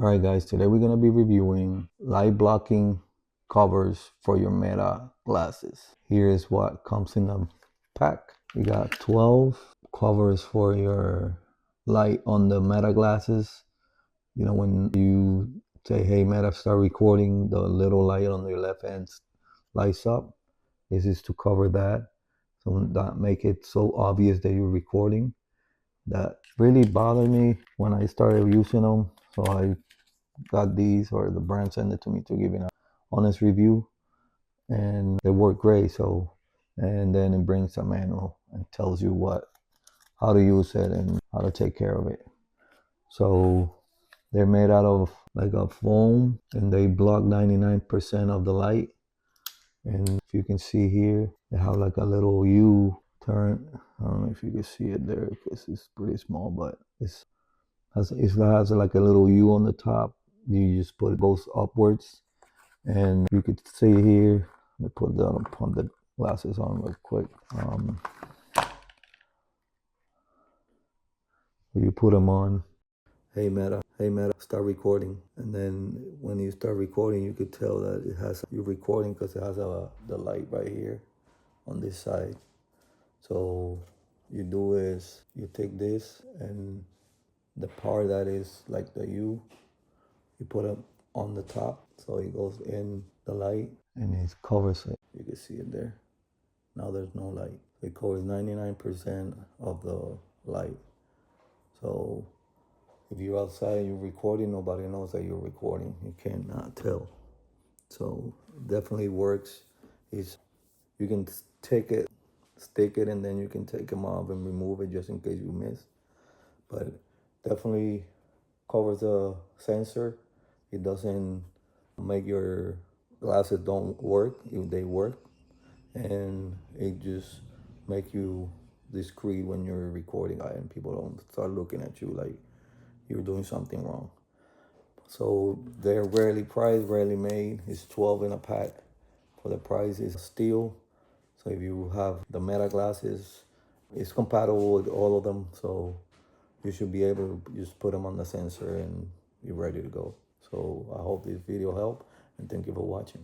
All right, guys, today we're going to be reviewing light blocking covers for your Meta glasses. Here's what comes in the pack. We got 12 covers for your light on the Meta glasses. You know, when you say, hey, Meta, start recording, the little light on your left hand lights up. This is to cover that. So not make it so obvious that you're recording. That really bothered me when I started using them. So I got these, or the brand sent it to me to give an honest review, and they work great. So, and then it brings a manual and tells you how to use it and how to take care of it. So they're made out of like a foam, and they block 99% of the light. And if you can see here, they have like a little U turn. I don't know if you can see it there because it's pretty small, but it has like a little U on the top. You just put it goes upwards, and you could see here. Let me put the glasses on real quick. You put them on. Hey Meta, start recording. And then when you start recording, you could tell that you're recording because it has the light right here on this side. So you do is you take this, and the part that is like the U, you put it on the top, so it goes in the light and it covers it. You can see it there. Now there's no light. It covers 99% of the light. So if you're outside and you're recording, nobody knows that you're recording. You cannot tell. So definitely works. You can take it, stick it, and then you can take them off and remove it just in case you miss. But definitely covers the sensor. It doesn't make your glasses don't work if they work, and it just make you discreet when you're recording and people don't start looking at you like you're doing something wrong. So they're rarely priced, rarely made. It's 12 in a pack. For the price is steel. So if you have the Meta glasses, it's compatible with all of them. So you should be able to just put them on the sensor and you're ready to go. So I hope this video helped, and thank you for watching.